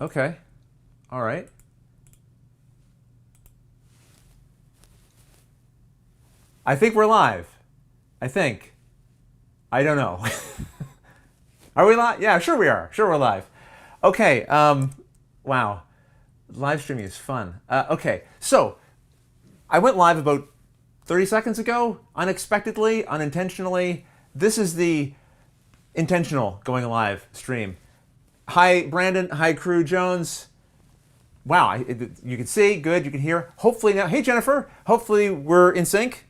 Okay. All right. I think we're live. I think. I don't know. Are we live? Yeah, sure we are. Sure we're live. Okay. Wow. Live streaming is fun. Okay. So, I went live about 30 seconds ago, unexpectedly, unintentionally. This is the intentional going live stream. Hi, Brandon. Hi, Crew Jones. Wow, you can see, good, you can hear. Hopefully now, hey, Jennifer. Hopefully we're in sync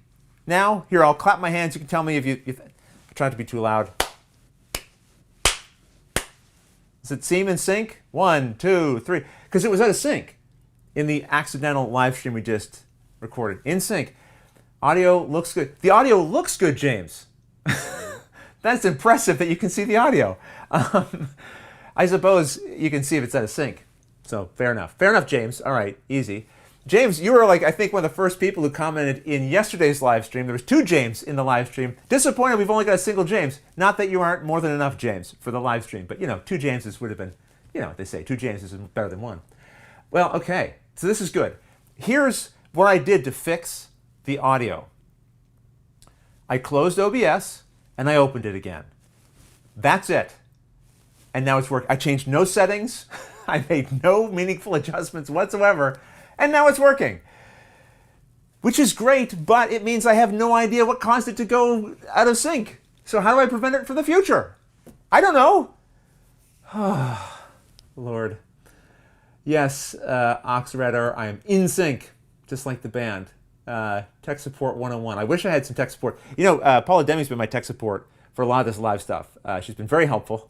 now. Here, I'll clap my hands. You can tell me if I try not to be too loud. Does it seem in sync? 1, 2, 3. Because it was out of sync in the accidental live stream we just recorded. In sync. Audio looks good. The audio looks good, James. That's impressive that you can see the audio. I suppose you can see if it's out of sync. So fair enough. Fair enough, James. All right, easy. James, you were like, I think, one of the first people who commented in yesterday's live stream. There was 2 James in the live stream. Disappointed we've only got a single James. Not that you aren't more than enough James for the live stream, but 2 Jameses would have been, what they say, 2 Jameses is better than 1. Well, okay, so this is good. Here's what I did to fix the audio. I closed OBS and I opened it again. That's it. And now it's working. I changed no settings. I made no meaningful adjustments whatsoever. And now it's working. Which is great, but it means I have no idea what caused it to go out of sync. So how do I prevent it for the future? I don't know. Lord. Yes, Oxredder, I am in sync, just like the band. Tech support 101. I wish I had some tech support. Paula Deming's been my tech support for a lot of this live stuff. She's been very helpful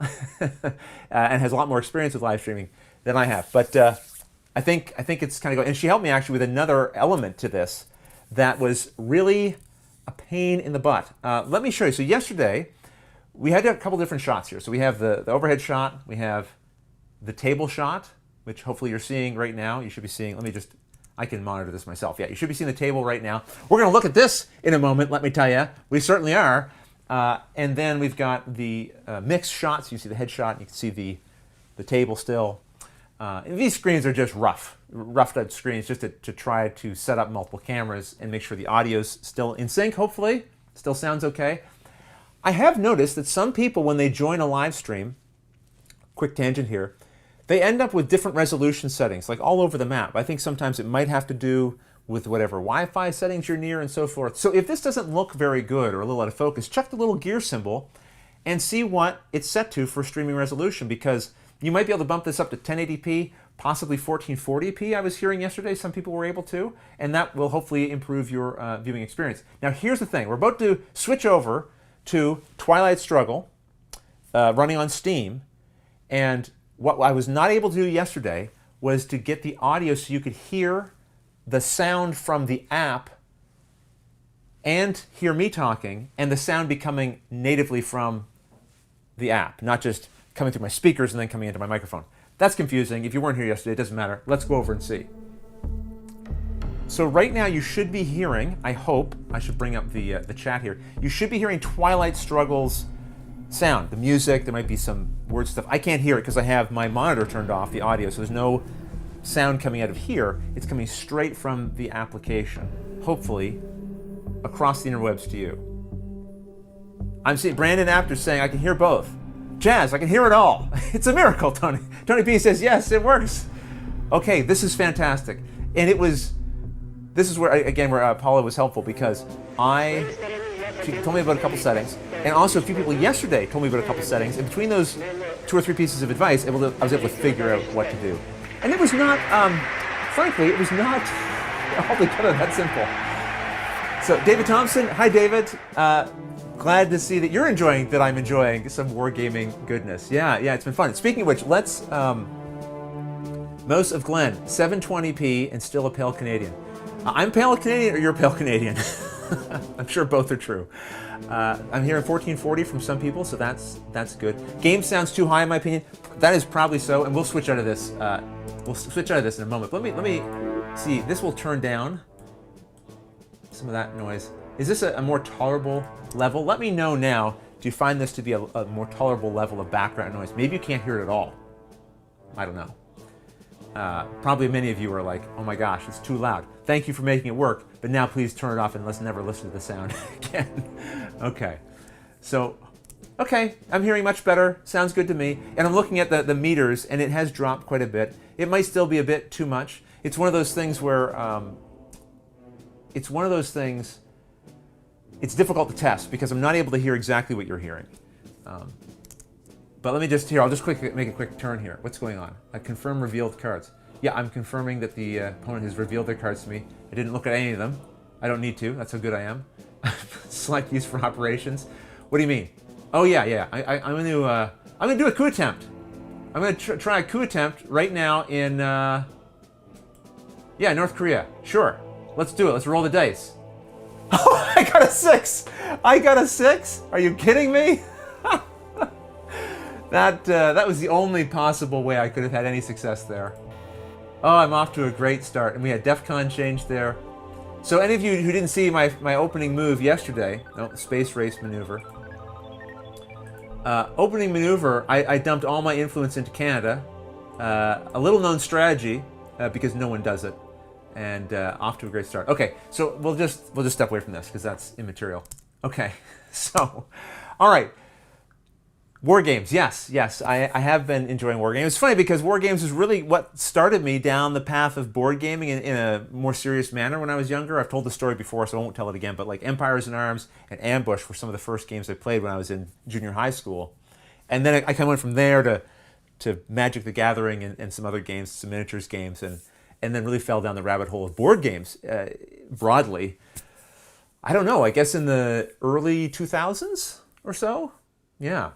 and has a lot more experience with live streaming than I have. But I think it's kind of going. And she helped me actually with another element to this that was really a pain in the butt. Let me show you. So yesterday, we had a couple different shots here. So we have the overhead shot. We have the table shot, which hopefully you're seeing right now. You should be seeing. I can monitor this myself. Yeah, you should be seeing the table right now. We're going to look at this in a moment, let me tell you. We certainly are. And then we've got the mixed shots. You see the headshot. You can see the table still. And these screens are just roughed up screens just to try to set up multiple cameras and make sure the audio's still in sync, hopefully. Still sounds okay. I have noticed that some people, when they join a live stream, quick tangent here, they end up with different resolution settings, like all over the map. I think sometimes it might have to do with whatever Wi-Fi settings you're near and so forth. So if this doesn't look very good or a little out of focus, check the little gear symbol and see what it's set to for streaming resolution, because you might be able to bump this up to 1080p, possibly 1440p, I was hearing yesterday some people were able to, and that will hopefully improve your viewing experience. Now here's the thing, we're about to switch over to Twilight Struggle, running on Steam, and what I was not able to do yesterday was to get the audio so you could hear the sound from the app and hear me talking, and the sound be coming natively from the app, not just coming through my speakers and then coming into my microphone. That's confusing. If you weren't here yesterday, it doesn't matter. Let's go over and see. So right now you should be hearing, I hope, I should bring up the chat here, you should be hearing Twilight Struggle's sound, the music. There might be some word stuff. I can't hear it because I have my monitor turned off, the audio, so there's no sound coming out of here. It's coming straight from the application, hopefully across the interwebs to you. I'm seeing Brandon Apter saying I can hear both. Jazz, I can hear it all. It's a miracle, Tony. Tony P says, yes, it works. Okay, this is fantastic. And this is where, again, where Paula was helpful, because she told me about a couple settings, and also a few people yesterday told me about a couple settings, and between those 2 or 3 pieces of advice, I was able to figure out what to do. And it was not, frankly, it was not altogether that simple. So David Thompson, hi David. Glad to see that you're enjoying, that I'm enjoying some wargaming goodness. Yeah, it's been fun. Speaking of which, let's, Most of Glenn, 720p and still a pale Canadian. I'm pale Canadian or you're pale Canadian? I'm sure both are true. I'm hearing 1440 from some people, so that's good. Game sounds too high in my opinion. That is probably so, and we'll switch out of this. We'll switch out of this in a moment. Let me see. This will turn down some of that noise. Is this a more tolerable level? Let me know now. Do you find this to be a more tolerable level of background noise? Maybe you can't hear it at all. I don't know. Probably many of you are like, oh my gosh, it's too loud. Thank you for making it work, but now please turn it off and let's never listen to the sound again. Okay, so, okay, I'm hearing much better. Sounds good to me. And I'm looking at the meters, and it has dropped quite a bit. It might still be a bit too much. It's one of those things where, it's difficult to test because I'm not able to hear exactly what you're hearing. But let me just, I'll just quickly make a quick turn here. What's going on? I confirm revealed cards. Yeah, I'm confirming that the opponent has revealed their cards to me. I didn't look at any of them. I don't need to. That's how good I am. Select use for operations. What do you mean? Oh yeah. I'm gonna do a coup attempt. I'm gonna try a coup attempt right now in North Korea. Sure. Let's do it. Let's roll the dice. Oh, I got a 6. I got a 6. Are you kidding me? That was the only possible way I could have had any success there. Oh, I'm off to a great start. And we had DEFCON change there. So any of you who didn't see my opening move yesterday, space race maneuver. Opening maneuver, I dumped all my influence into Canada. A little known strategy, because no one does it. And off to a great start. Okay, so we'll just step away from this because that's immaterial. Okay, so, all right. War games, yes. I have been enjoying war games. It's funny because war games is really what started me down the path of board gaming in a more serious manner when I was younger. I've told the story before, so I won't tell it again. But like Empires in Arms and Ambush were some of the first games I played when I was in junior high school. And then I kind of went from there to Magic the Gathering and some other games, some miniatures games, and then really fell down the rabbit hole of board games broadly. I don't know, I guess in the early 2000s or so? Yeah.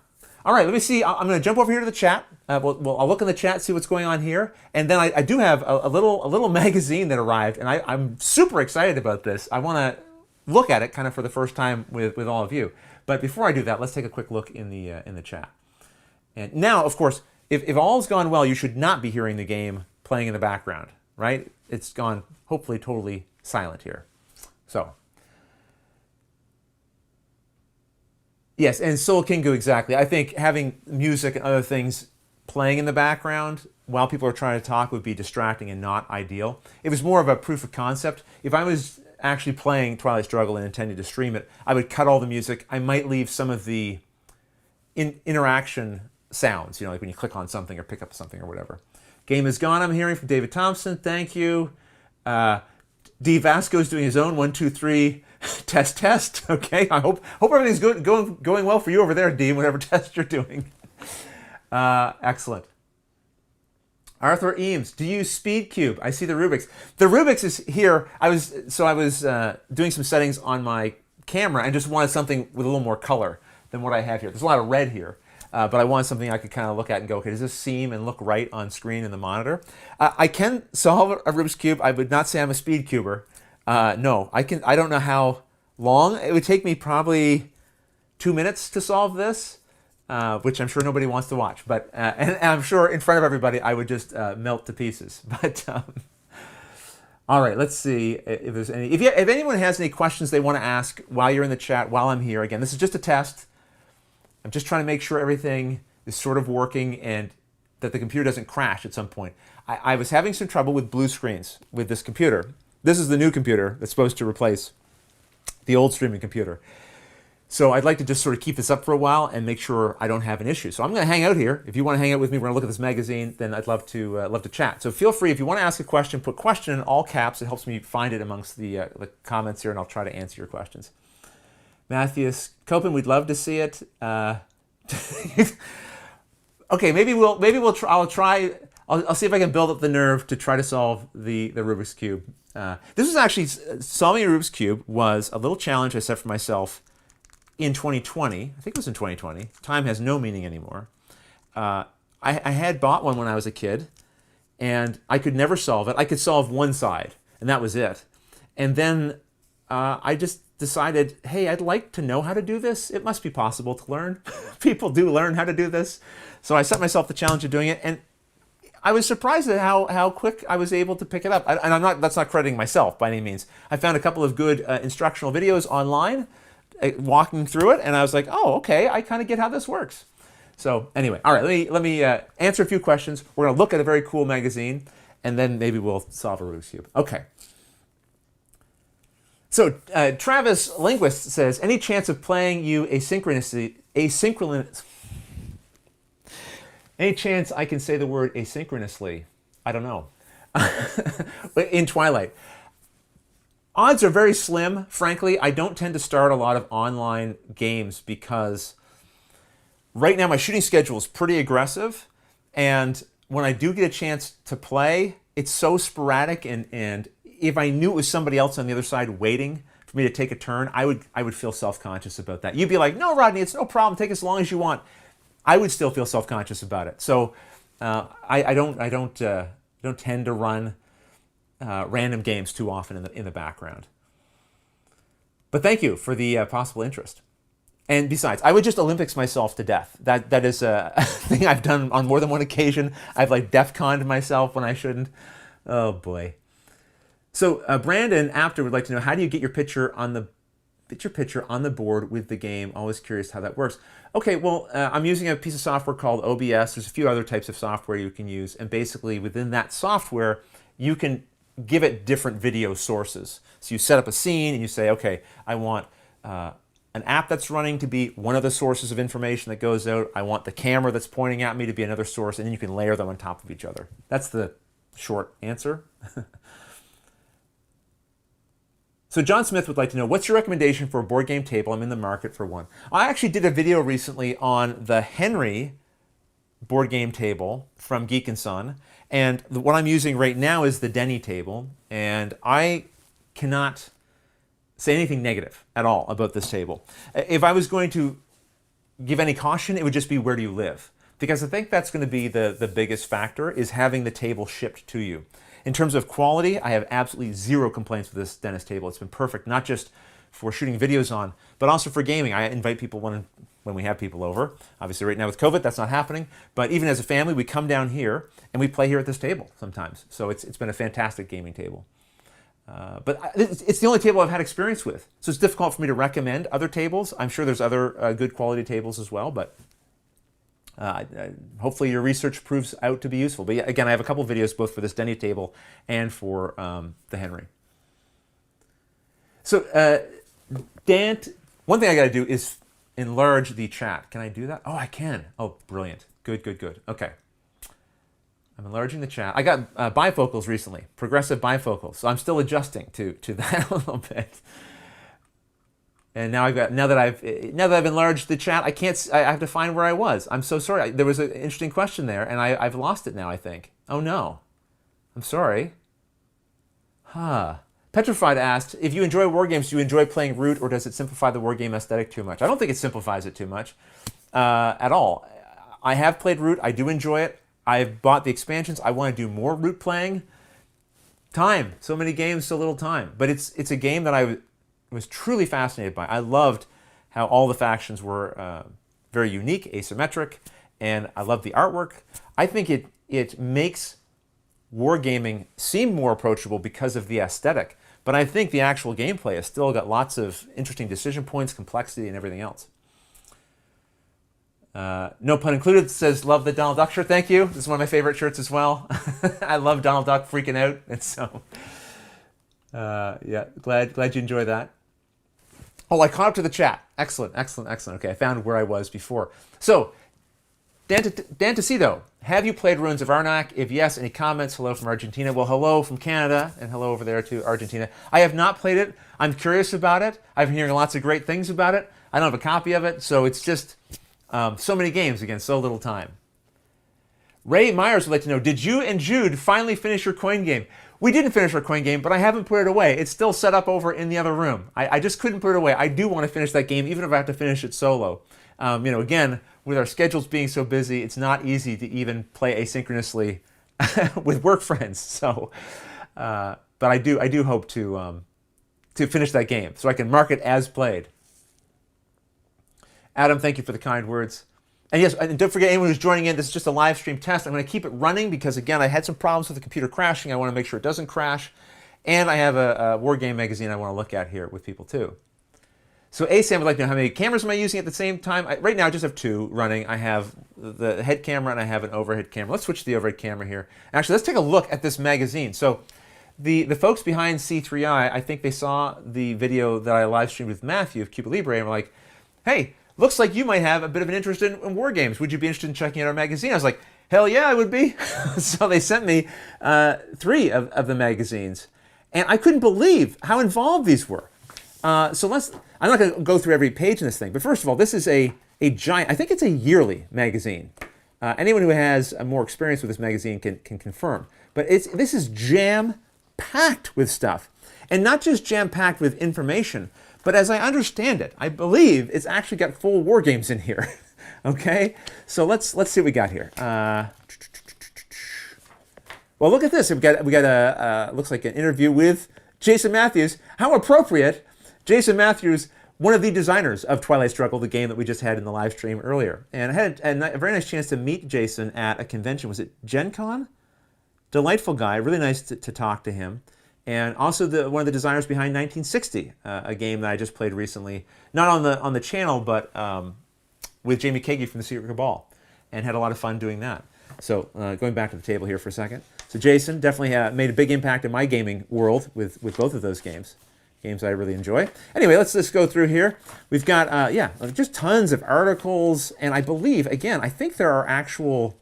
All right, let me see. I'm going to jump over here to the chat. I'll look in the chat, see what's going on here. And then I do have a little magazine that arrived, and I'm super excited about this. I want to look at it kind of for the first time with all of you. But before I do that, let's take a quick look in the chat. And now, of course, if all's gone well, you should not be hearing the game playing in the background, right? It's gone hopefully totally silent here. So. Yes, and Soul Kingu, exactly. I think having music and other things playing in the background while people are trying to talk would be distracting and not ideal. It was more of a proof of concept. If I was actually playing Twilight Struggle and intending to stream it, I would cut all the music. I might leave some of the interaction sounds, like when you click on something or pick up something or whatever. Game is gone, I'm hearing from David Thompson. Thank you. D. Vasco's doing his own 1, 2, 3 test. Okay, I hope everything's going well for you over there, D. Whatever test you're doing. Excellent. Arthur Eames, do you use Speed Cube? I see the Rubik's. The Rubik's is here. I was doing some settings on my camera and just wanted something with a little more color than what I have here. There's a lot of red here. But I wanted something I could kind of look at and go, okay, does this seem and look right on screen in the monitor? I can solve a Rubik's Cube. I would not say I'm a speed cuber. No, I don't know how long. It would take me probably 2 minutes to solve this, which I'm sure nobody wants to watch. But and I'm sure in front of everybody, I would just melt to pieces. But all right, let's see if there's any. If anyone has any questions they want to ask while you're in the chat, while I'm here, again, this is just a test. I'm just trying to make sure everything is sort of working and that the computer doesn't crash at some point. I was having some trouble with blue screens with this computer. This is the new computer that's supposed to replace the old streaming computer. So I'd like to just sort of keep this up for a while and make sure I don't have an issue. So I'm going to hang out here. If you want to hang out with me, we're going to look at this magazine, then I'd love to chat. So feel free, if you want to ask a question, put question in all caps. It helps me find it amongst the comments here, and I'll try to answer your questions. Matthias Copen, we'd love to see it. Okay, maybe we'll try. I'll see if I can build up the nerve to try to solve the Rubik's Cube. This was actually, solving a Rubik's Cube was a little challenge I set for myself in 2020. I think it was in 2020. Time has no meaning anymore. I had bought one when I was a kid, and I could never solve it. I could solve one side, and that was it. And then I just decided, hey, I'd like to know how to do this. It must be possible to learn. People do learn how to do this. So I set myself the challenge of doing it, and I was surprised at how quick I was able to pick it up. And that's not crediting myself by any means. I found a couple of good instructional videos online walking through it, and I was like, oh, okay, I kind of get how this works. So anyway, all right, let me answer a few questions. We're going to look at a very cool magazine, and then maybe we'll solve a Rubik's Cube. Okay. So Travis Linguist says, any chance of playing you asynchronously, any chance I can say the word asynchronously? I don't know. In Twilight. Odds are very slim, frankly. I don't tend to start a lot of online games because right now my shooting schedule is pretty aggressive, and when I do get a chance to play, it's so sporadic, and if I knew it was somebody else on the other side waiting for me to take a turn, I would feel self-conscious about that. You'd be like, no, Rodney, it's no problem. Take as long as you want. I would still feel self-conscious about it. So I don't tend to run random games too often in the background. But thank you for the possible interest. And besides, I would just Olympics myself to death. That is a thing I've done on more than one occasion. I've like DEF-CON'd myself when I shouldn't. Oh boy. So Brandon Apter would like to know, how do you get your picture on the board with the game? Always curious how that works. Okay, well, I'm using a piece of software called OBS. There's a few other types of software you can use, and basically within that software, you can give it different video sources. So you set up a scene and you say, okay, I want an app that's running to be one of the sources of information that goes out. I want the camera that's pointing at me to be another source, and then you can layer them on top of each other. That's the short answer. So John Smith would like to know, what's your recommendation for a board game table? I'm in the market for one. I actually did a video recently on the Henry board game table from Geek & Son, and what I'm using right now is the Denny table, and I cannot say anything negative at all about this table. If I was going to give any caution, it would just be, where do you live? Because I think that's going to be the biggest factor, is having the table shipped to you. In terms of quality, I have absolutely zero complaints with this Dennis table. It's been perfect, not just for shooting videos on, but also for gaming. I invite people when we have people over. Obviously right now with COVID, that's not happening. But even as a family, we come down here and we play here at this table sometimes. So it's been a fantastic gaming table. But it's the only table I've had experience with. So it's difficult for me to recommend other tables. I'm sure there's other good quality tables as well, but hopefully your research proves out to be useful. But yeah, again, I have a couple videos both for this Denny table and for the Henry. So Dant, one thing I got to do is enlarge the chat. Can I do that? Oh, I can. Oh, brilliant. Good, good, good. Okay. I'm enlarging the chat. I got bifocals recently, progressive bifocals. So I'm still adjusting to that a little bit. And now now that I've enlarged the chat, I have to find where I was. I'm so sorry. There was an interesting question there, and I've lost it now, I think. Oh no. I'm sorry. Petrified asked, if you enjoy war games, do you enjoy playing Root, or does it simplify the war game aesthetic too much? I don't think it simplifies it too much at all. I have played Root. I do enjoy it. I've bought the expansions. I want to do more Root playing. Time. So many games, so little time. But it's a game that I was truly fascinated by. I loved how all the factions were very unique, asymmetric, and I love the artwork. I think it makes wargaming seem more approachable because of the aesthetic, but I think the actual gameplay has still got lots of interesting decision points, complexity, and everything else. No pun included says, love the Donald Duck shirt. Thank you. This is one of my favorite shirts as well. I love Donald Duck freaking out, and so yeah, glad you enjoy that. Oh, I caught up to the chat. Excellent, excellent, excellent. Okay, I found where I was before. So, Dan Tecido, have you played Ruins of Arnak? If yes, any comments? Hello from Argentina. Well, hello from Canada, and hello over there to Argentina. I have not played it. I'm curious about it. I've been hearing lots of great things about it. I don't have a copy of it, so it's just so many games against so little time. Ray Myers would like to know, did you and Jude finally finish your coin game? We didn't finish our coin game, but I haven't put it away. It's still set up over in the other room. I just couldn't put it away. I do want to finish that game, even if I have to finish it solo. Again, with our schedules being so busy, it's not easy to even play asynchronously with work friends. So, but I do hope to finish that game so I can mark it as played. Adam, thank you for the kind words. And yes, and don't forget, anyone who's joining in, this is just a live stream test. I'm going to keep it running because, again, I had some problems with the computer crashing. I want to make sure it doesn't crash. And I have a War Game magazine I want to look at here with people, too. So ASAM would like to know how many cameras am I using at the same time? Right now I just have two running. I have the head camera and I have an overhead camera. Let's switch to the overhead camera here. Actually, let's take a look at this magazine. So the folks behind C3I, I think they saw the video that I live streamed with Matthew of Cuba Libre and were like, hey, looks like you might have a bit of an interest in war games. Would you be interested in checking out our magazine? I was like, hell yeah, I would be. So they sent me 3 of the magazines. And I couldn't believe how involved these were. I'm not going to go through every page in this thing, but first of all, this is a giant, I think it's a yearly magazine. Anyone who has more experience with this magazine can confirm. But this is jam-packed with stuff. And not just jam-packed with information, but as I understand it, I believe it's actually got full war games in here. Okay? So let's see what we got here. Well, look at this. We got looks like an interview with Jason Matthews. How appropriate. Jason Matthews, one of the designers of Twilight Struggle, the game that we just had in the live stream earlier. And I had a very nice chance to meet Jason at a convention. Was it Gen Con? Delightful guy. Really nice to talk to him. And also one of the designers behind 1960, a game that I just played recently. Not on the channel, but with Jamie Kagi from the Secret Cabal. And had a lot of fun doing that. So going back to the table here for a second. So Jason definitely made a big impact in my gaming world with both of those games. Games I really enjoy. Anyway, let's just go through here. We've got, just tons of articles. And I believe, again, I think there are actual...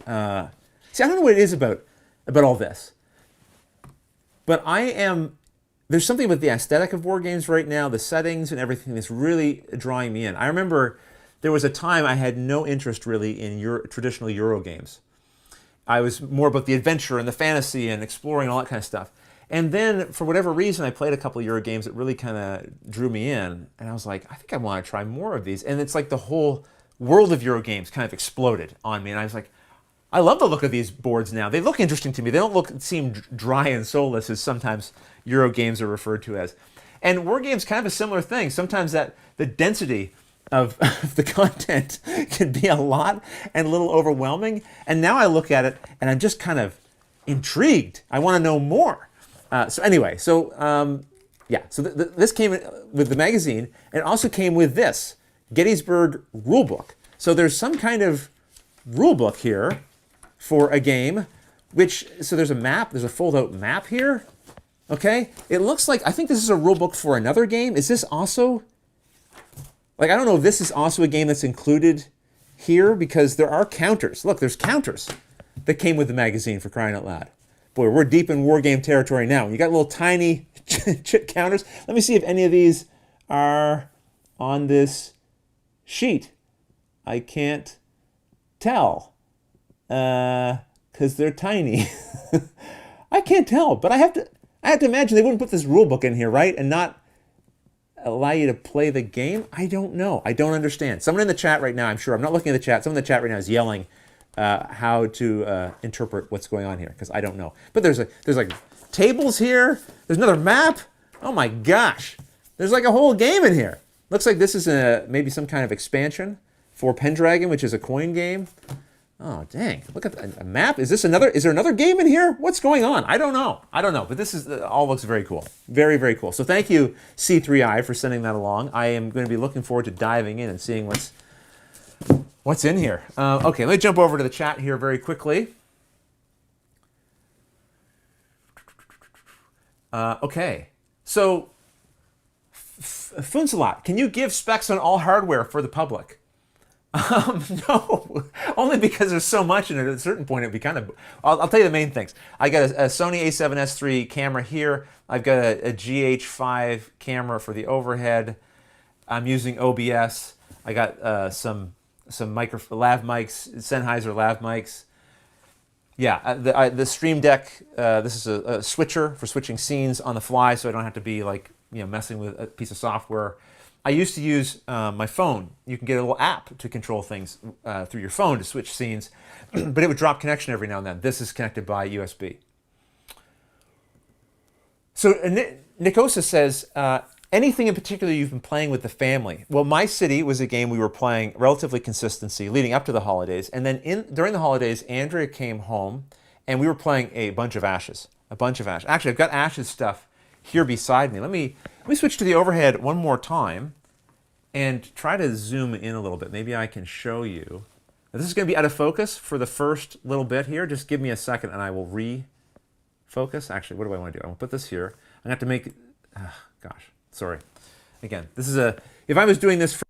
see, I don't know what it is about all this. But there's something with the aesthetic of war games right now, the settings and everything that's really drawing me in. I remember there was a time I had no interest really in traditional Euro games. I was more about the adventure and the fantasy and exploring and all that kind of stuff. And then, for whatever reason, I played a couple of Euro games that really kind of drew me in. And I was like, I think I want to try more of these. And it's like the whole world of Euro games kind of exploded on me. And I was like, I love the look of these boards now. They look interesting to me. They don't seem dry and soulless as sometimes Euro games are referred to as. And war games kind of a similar thing. Sometimes the density of the content can be a lot and a little overwhelming. And now I look at it and I'm just kind of intrigued. I want to know more. So this came with the magazine, and it also came with this Gettysburg rulebook. So there's some kind of rulebook here for a game, so there's a map, there's a fold-out map here. Okay, it looks like, I think this is a rulebook for another game. Is this also, I don't know if this is also a game that's included here, because there are counters. Look, there's counters that came with the magazine, for crying out loud. Boy, we're deep in war game territory now. You got little tiny chit counters. Let me see if any of these are on this sheet. I can't tell because they're tiny. I can't tell, but I have to imagine they wouldn't put this rule book in here, right? And not allow you to play the game? I don't know. I don't understand. Someone in the chat right now, I'm sure, I'm not looking at the chat, someone in the chat right now is yelling how to interpret what's going on here, because I don't know. But there's like tables here. There's another map. Oh my gosh. There's like a whole game in here. Looks like this is maybe some kind of expansion for Pendragon, which is a coin game. Oh, dang. Look at a map. Is there another game in here? What's going on? I don't know. But this all looks very cool. Very, very cool. So thank you, C3I, for sending that along. I am going to be looking forward to diving in and seeing what's in here. Okay, let me jump over to the chat here very quickly. Okay, so Funsalot, can you give specs on all hardware for the public? No, only because there's so much in it. At a certain point, it'd be kind of... I'll tell you the main things. I got a Sony a7S III camera here. I've got a GH5 camera for the overhead. I'm using OBS. I got some lav mics, Sennheiser lav mics. Yeah, the Stream Deck. This is a switcher for switching scenes on the fly, so I don't have to be messing with a piece of software. I used to use my phone. You can get a little app to control things through your phone to switch scenes, but it would drop connection every now and then. This is connected by USB. So Nicosa says, anything in particular you've been playing with the family? Well, My City was a game we were playing relatively consistency leading up to the holidays. And then during the holidays, Andrea came home and we were playing a bunch of Ashes. Actually, I've got Ashes stuff here beside me. Let me switch to the overhead one more time and try to zoom in a little bit. Maybe I can show you. Now, this is going to be out of focus for the first little bit here. Just give me a second and I will refocus. Actually, what do I want to do? I want to put this here. I'm going to have to make, gosh, sorry. Again, this is if I was doing this for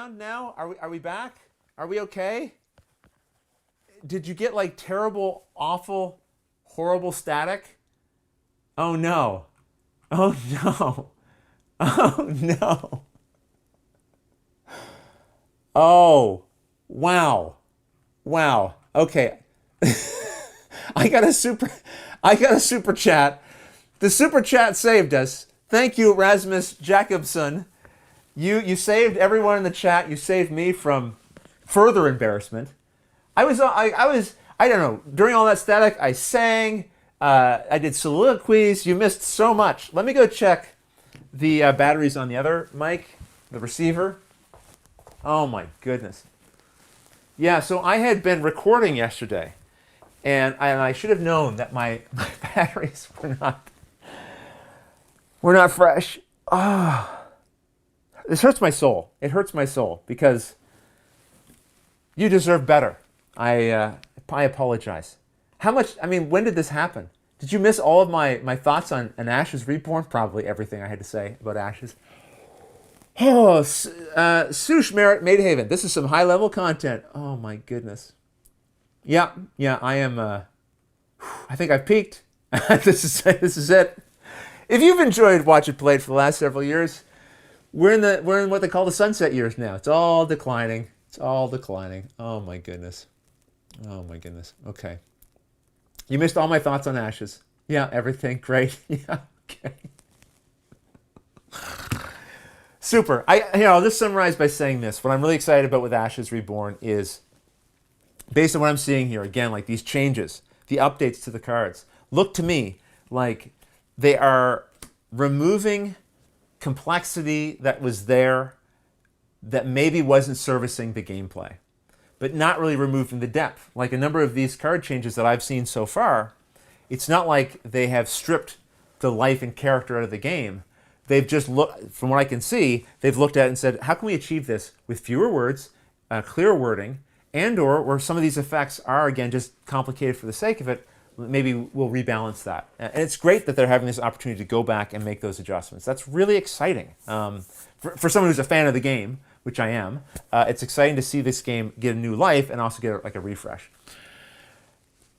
sound now? Are we back? Are we okay? Did you get like terrible, awful, horrible static? Oh no. Oh no. Oh no. Oh, wow. Wow. Okay. I got a super chat. The super chat saved us. Thank you, Rasmus Jacobson. You saved everyone in the chat. You saved me from further embarrassment. I don't know, during all that static, I sang, I did soliloquies. You missed so much. Let me go check the batteries on the other mic, the receiver. Oh my goodness. Yeah, so I had been recording yesterday, and I should have known that my batteries were not fresh. Ah, this hurts my soul. It hurts my soul because you deserve better. I apologize. How much? I mean, when did this happen? Did you miss all of my thoughts on an Ashes Reborn? Probably everything I had to say about Ashes. Oh, Sush Merit Maidhaven. This is some high-level content. Oh, my goodness. Yeah, I am. I think I've peaked. This is it. If you've enjoyed Watch It Played for the last several years, we're in what they call the sunset years now. It's all declining. It's all declining. Oh, my goodness. Oh, my goodness. Okay. You missed all my thoughts on Ashes. Yeah, everything. Great. Yeah, okay. Super. I'll just summarize by saying this. What I'm really excited about with Ashes Reborn is, based on what I'm seeing here, again, like these changes, the updates to the cards, look to me like they are removing complexity that was there that maybe wasn't servicing the gameplay, but not really removing the depth. Like a number of these card changes that I've seen so far, it's not like they have stripped the life and character out of the game. They've just looked, from what I can see, they've looked at it and said, how can we achieve this with fewer words, clear wording, and or where some of these effects are, again, just complicated for the sake of it, maybe we'll rebalance that. And it's great that they're having this opportunity to go back and make those adjustments. That's really exciting. For someone who's a fan of the game, which I am, it's exciting to see this game get a new life and also get like a refresh.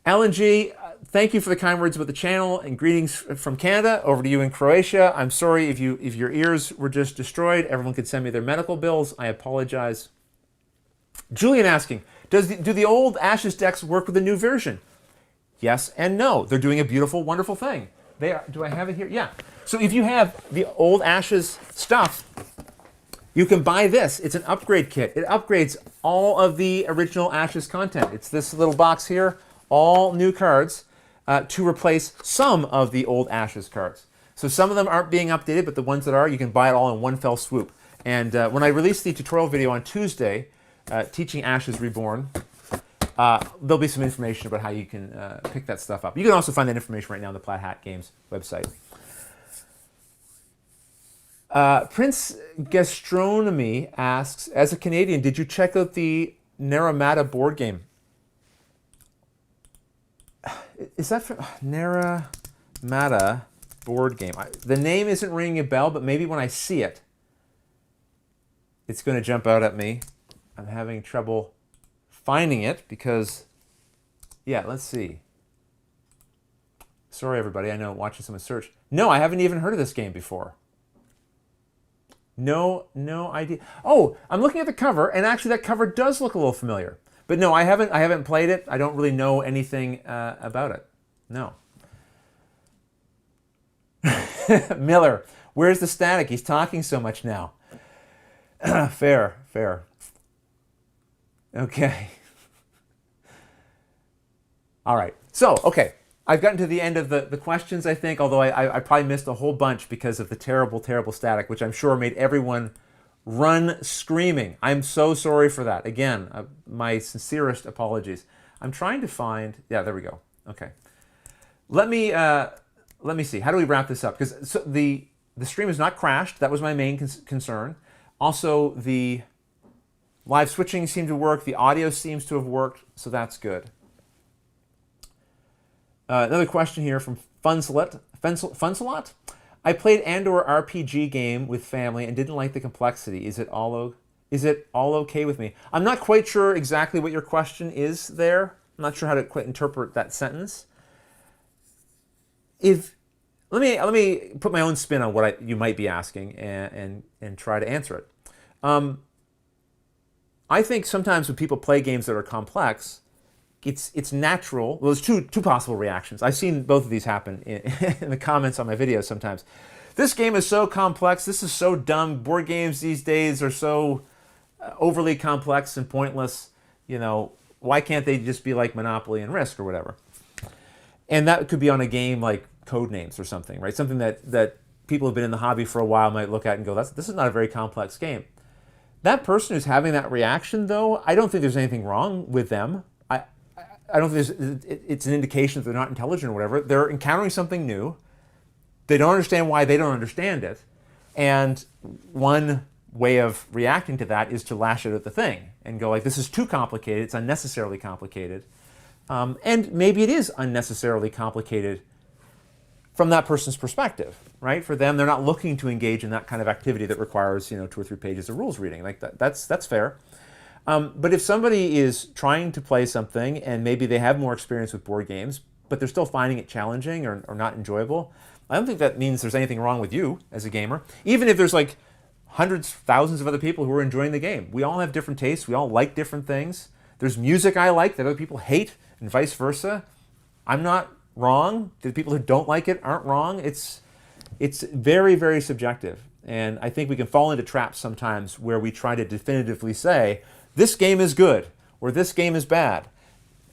Alan G, thank you for the kind words about the channel and greetings from Canada. Over to you in Croatia. I'm sorry if your ears were just destroyed. Everyone could send me their medical bills. I apologize. Julian asking, do the old Ashes decks work with the new version? Yes and no. They're doing a beautiful, wonderful thing. They are. Do I have it here? Yeah. So if you have the old Ashes stuff, you can buy this. It's an upgrade kit. It upgrades all of the original Ashes content. It's this little box here. All new cards to replace some of the old Ashes cards. So some of them aren't being updated, but the ones that are, you can buy it all in one fell swoop. And when I release the tutorial video on Tuesday, teaching Ashes Reborn, there'll be some information about how you can pick that stuff up. You can also find that information right now on the Plaid Hat Games website. Prince Gastronomy asks, as a Canadian, did you check out the Naramata board game? Is that for Naramata board game? The name isn't ringing a bell, but maybe when I see it, it's going to jump out at me. I'm having trouble finding it because, yeah, let's see. Sorry, everybody. I know, watching someone search. No, I haven't even heard of this game before. No idea. Oh, I'm looking at the cover, and actually that cover does look a little familiar. But no, I haven't played it. I don't really know anything about it. No. Miller, where's the static? He's talking so much now. Fair. Okay. All right. So, okay. I've gotten to the end of the questions, I think, although I probably missed a whole bunch because of the terrible, terrible static, which I'm sure made everyone run screaming. I'm so sorry for that. Again, my sincerest apologies. I'm trying to find... Yeah, there we go. Okay. Let me see. How do we wrap this up? Because so the stream has not crashed. That was my main concern. Also, the live switching seemed to work. The audio seems to have worked, so that's good. Another question here from Funsalot. I played Andor RPG game with family and didn't like the complexity. Is it all Is it all okay with me? I'm not quite sure exactly what your question is there. I'm not sure how to quite interpret that sentence. If let me put my own spin on what you might be asking and try to answer it. I think sometimes when people play games that are complex, it's natural. Well, there's two possible reactions. I've seen both of these happen in the comments on my videos sometimes. This game is so complex. This is so dumb. Board games these days are so overly complex and pointless. You know, why can't they just be like Monopoly and Risk or whatever? And that could be on a game like Codenames or something, right? Something that people who've been in the hobby for a while might look at and go, this is not a very complex game. That person who's having that reaction, though, I don't think there's anything wrong with them. I don't think it's an indication that they're not intelligent or whatever. They're encountering something new. They don't understand why they don't understand it. And one way of reacting to that is to lash out at the thing and go like, this is too complicated. It's unnecessarily complicated. And maybe it is unnecessarily complicated from that person's perspective, right? For them, they're not looking to engage in that kind of activity that requires, 2 or 3 pages of rules reading. Like that's fair. But if somebody is trying to play something and maybe they have more experience with board games, but they're still finding it challenging or not enjoyable, I don't think that means there's anything wrong with you as a gamer. Even if there's like hundreds, thousands of other people who are enjoying the game. We all have different tastes. We all like different things. There's music I like that other people hate and vice versa. I'm not wrong. The people who don't like it aren't wrong. It's very, very subjective. And I think we can fall into traps sometimes where we try to definitively say, this game is good or this game is bad.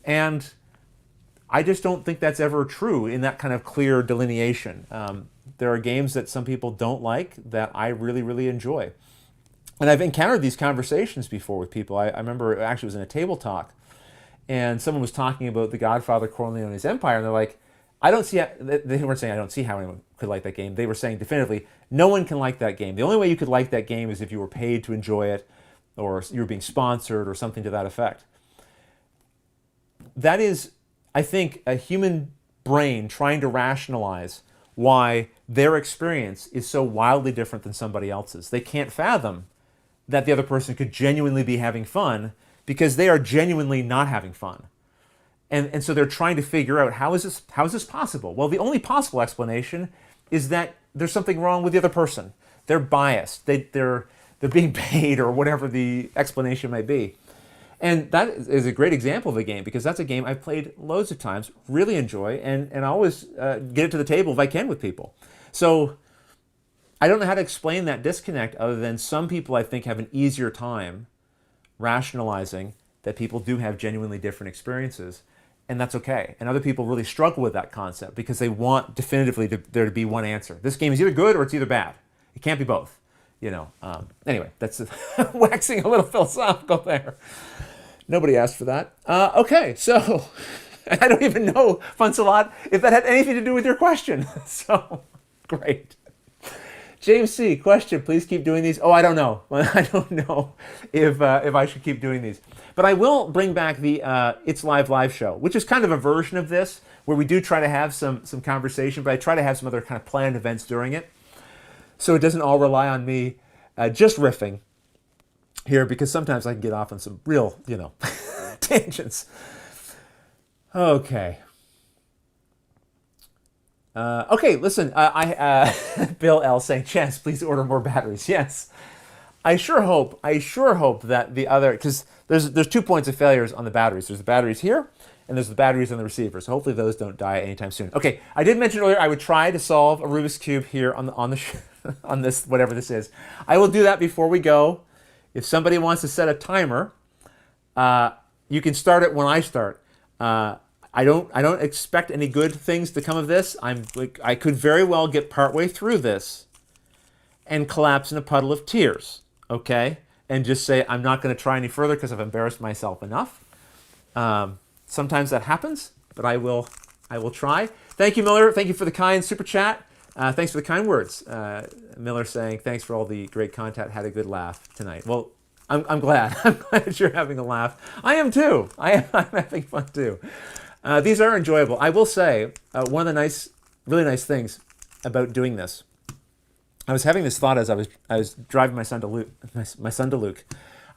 And I just don't think that's ever true in that kind of clear delineation. There are games that some people don't like that I really, really enjoy. And I've encountered these conversations before with people. I remember it actually was in a table talk, and someone was talking about The Godfather, Corleone's Empire, and they're like, I don't see how, they weren't saying I don't see how anyone could like that game. They were saying definitively, no one can like that game. The only way you could like that game is if you were paid to enjoy it, or you were being sponsored, or something to that effect. That is, I think, a human brain trying to rationalize why their experience is so wildly different than somebody else's. They can't fathom that the other person could genuinely be having fun because they are genuinely not having fun. And so they're trying to figure out, how is this possible? Well, the only possible explanation is that there's something wrong with the other person. They're biased. They're being paid, or whatever the explanation might be. And that is a great example of a game, because that's a game I've played loads of times, really enjoy, and I always get it to the table if I can with people. So I don't know how to explain that disconnect other than some people, I think, have an easier time rationalizing that people do have genuinely different experiences, and that's okay. And other people really struggle with that concept because they want definitively there to be one answer. This game is either good or it's either bad. It can't be both. Anyway, that's waxing a little philosophical there. Nobody asked for that. Okay, so I don't even know, Funsalot, if that had anything to do with your question. So, great. James C., question, please keep doing these. Oh, I don't know. I don't know if I should keep doing these. But I will bring back the It's Live show, which is kind of a version of this, where we do try to have some conversation, but I try to have some other kind of planned events during it. So it doesn't all rely on me just riffing here, because sometimes I can get off on some real, tangents. Okay. Okay, listen, Bill L. saying, Chance, please order more batteries. Yes. I sure hope that the other, because there's 2 points of failures on the batteries. There's the batteries here, and there's the batteries on the receiver. So hopefully those don't die anytime soon. Okay, I did mention earlier I would try to solve a Rubik's Cube here on this, whatever this is. I will do that before we go. If somebody wants to set a timer, you can start it when I start. I don't expect any good things to come of this. I could very well get partway through this and collapse in a puddle of tears, okay? And just say, I'm not going to try any further because I've embarrassed myself enough. Sometimes that happens, but I will try. Thank you, Miller. Thank you for the kind super chat. Thanks for the kind words. Miller saying, thanks for all the great content. Had a good laugh tonight. Well, I'm glad. I'm glad you're having a laugh. I am too. I'm having fun too. These are enjoyable. I will say, one of the really nice things about doing this I was having this thought as I was driving my son to Luke. My son to Luke.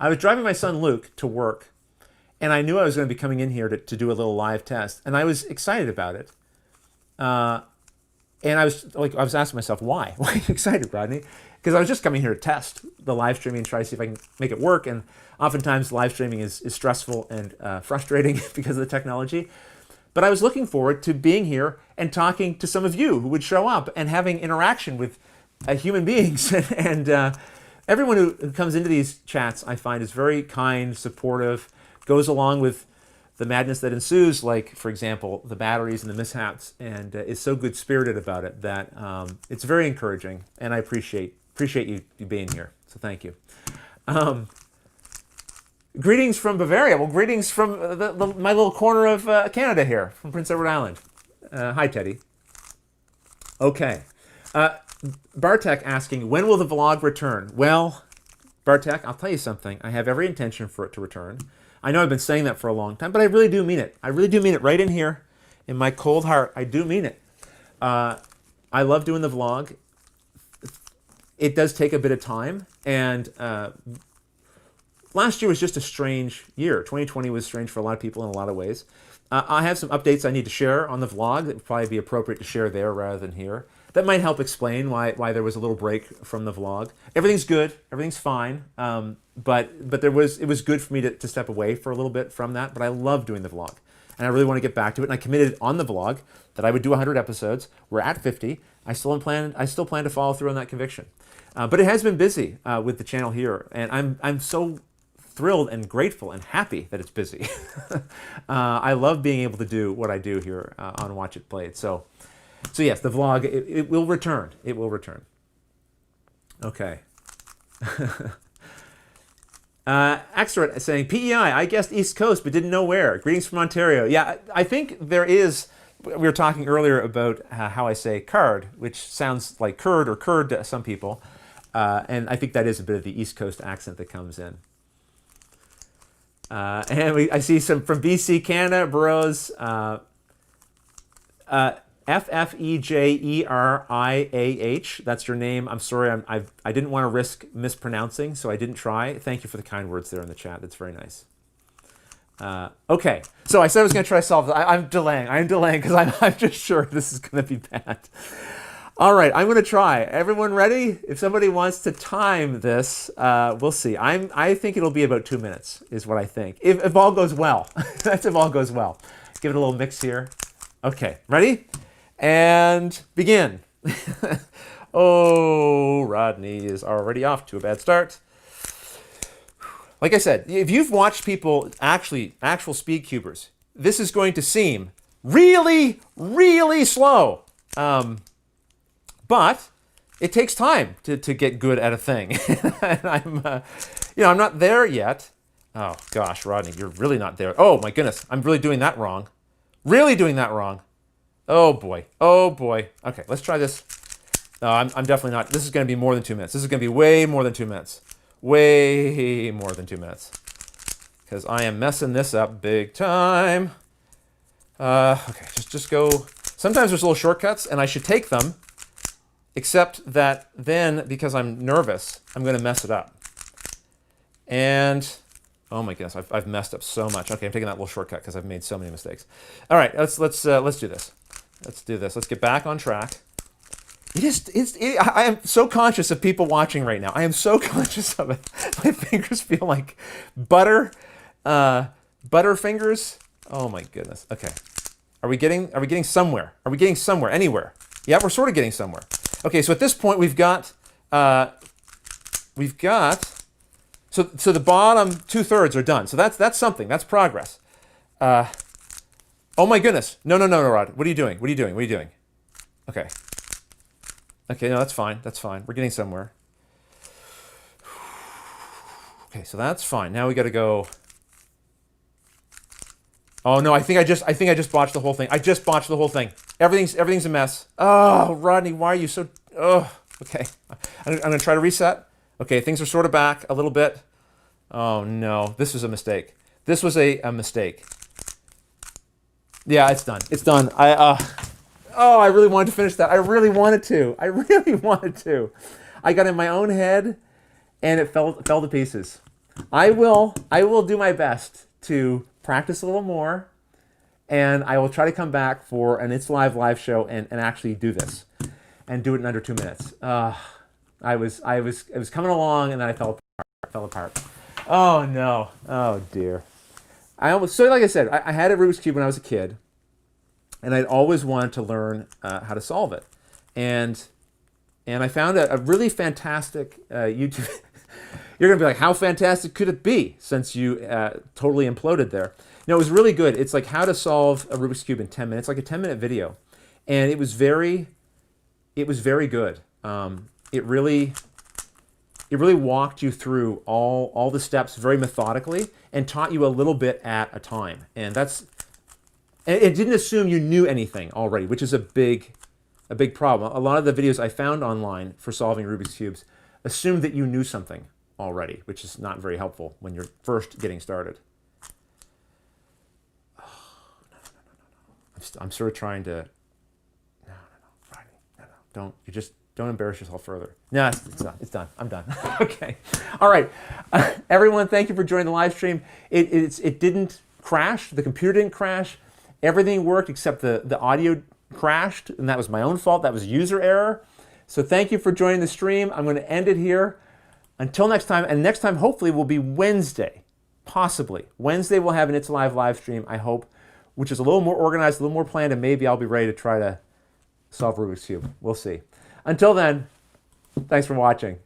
I was driving my son Luke to work, and I knew I was going to be coming in here to do a little live test, and I was excited about it. And I was asking myself, why? Why are you excited, Rodney? Because I was just coming here to test the live streaming and try to see if I can make it work. And oftentimes live streaming is stressful and frustrating because of the technology. But I was looking forward to being here and talking to some of you who would show up and having interaction with human beings. And everyone who comes into these chats, I find, is very kind, supportive, goes along with the madness that ensues, like, for example, the batteries and the mishaps, and is so good-spirited about it that it's very encouraging, and I appreciate you being here, so thank you. Greetings from Bavaria. Well, greetings from my little corner of Canada here, from Prince Edward Island. Hi, Teddy. Okay. Bartek asking, when will the vlog return? Well, Bartek, I'll tell you something. I have every intention for it to return. I know I've been saying that for a long time, but I really do mean it. I really do mean it right in here, in my cold heart. I do mean it. I love doing the vlog. It does take a bit of time, and last year was just a strange year. 2020 was strange for a lot of people in a lot of ways. I have some updates I need to share on the vlog that would probably be appropriate to share there rather than here. That might help explain why there was a little break from the vlog. Everything's good. Everything's fine. But it was good for me to step away for a little bit from that. But I love doing the vlog, and I really want to get back to it. And I committed on the vlog that I would do 100 episodes. We're at 50. I still plan to follow through on that conviction. But it has been busy with the channel here, and I'm so thrilled and grateful and happy that it's busy. I love being able to do what I do here on Watch It Played. So yes, the vlog, it will return. It will return. Okay. Extra saying, PEI, I guessed East Coast, but didn't know where. Greetings from Ontario. Yeah, I think there is, we were talking earlier about how I say card, which sounds like curd or curd to some people. And I think that is a bit of the East Coast accent that comes in. And I see some from BC, Canada, Burroughs, F-F-E-J-E-R-I-A-H. That's your name. I'm sorry, I didn't want to risk mispronouncing, so I didn't try. Thank you for the kind words there in the chat. That's very nice. Okay, so I said I was going to try to solve this. I'm delaying because I'm just sure this is going to be bad. All right, I'm going to try. Everyone ready? If somebody wants to time this, we'll see. I think it'll be about 2 minutes, is what I think. If all goes well. That's if all goes well. Give it a little mix here. Okay, ready? And begin. Oh, Rodney is already off to a bad start. Like I said, if you've watched people actual speed cubers, this is going to seem really, really slow. But it takes time to get good at a thing. And I'm not there yet. Oh gosh, Rodney, you're really not there. Oh my goodness, I'm really doing that wrong. Really doing that wrong. Oh boy. Oh boy. Okay, let's try this. No, I'm definitely not. This is going to be more than 2 minutes. This is going to be way more than 2 minutes. Way more than 2 minutes. Because I am messing this up big time. Okay, just go. Sometimes there's little shortcuts, and I should take them. Except that then, because I'm nervous, I'm going to mess it up. And oh my goodness, I've messed up so much. Okay, I'm taking that little shortcut because I've made so many mistakes. All right, let's do this. Let's do this. Let's get back on track. I am so conscious of people watching right now. I am so conscious of it. My fingers feel like butter fingers. Oh my goodness. Okay, are we getting somewhere? Are we getting somewhere? Anywhere? Yeah, we're sort of getting somewhere. Okay, so at this point we've got so the bottom 2/3 are done. So that's something. That's progress. Oh my goodness. No, Rod. What are you doing? What are you doing? Okay. Okay, no, that's fine. That's fine. We're getting somewhere. Okay, so that's fine. Now we got to go. Oh no, I think I just botched the whole thing. I just botched the whole thing. Everything's a mess. Oh, Rodney, why are you so... Oh, okay. I'm going to try to reset. Okay, things are sort of back a little bit. Oh, no. This was a mistake. This was a mistake. Yeah, it's done. It's done. Oh, I really wanted to finish that. I really wanted to. I really wanted to. I got in my own head, and it fell to pieces. I will do my best to practice a little more, and I will try to come back for an It's live show and actually do this, and do it in under 2 minutes. I was coming along, and then I fell apart. Oh no. Oh dear. Like I said, I had a Rubik's Cube when I was a kid, and I'd always wanted to learn how to solve it. And I found a really fantastic YouTube. You're going to be like, how fantastic could it be since you totally imploded there? No, it was really good. It's like how to solve a Rubik's Cube in 10 minutes, like a 10-minute video. And it was very good. It really walked you through all the steps very methodically and taught you a little bit at a time. And it didn't assume you knew anything already, which is a big problem. A lot of the videos I found online for solving Rubik's Cubes assumed that you knew something already, which is not very helpful when you're first getting started. Oh, no. I'm sort of trying to... No, Rodney, no. Don't embarrass yourself further. No, it's done. I'm done. Okay. All right. Everyone, thank you for joining the live stream. It didn't crash. The computer didn't crash. Everything worked except the audio crashed, and that was my own fault. That was user error. So thank you for joining the stream. I'm going to end it here. Until next time, and next time hopefully will be Wednesday, possibly. Wednesday we'll have an It's live stream, I hope, which is a little more organized, a little more planned, and maybe I'll be ready to try to solve Rubik's Cube. We'll see. Until then, thanks for watching.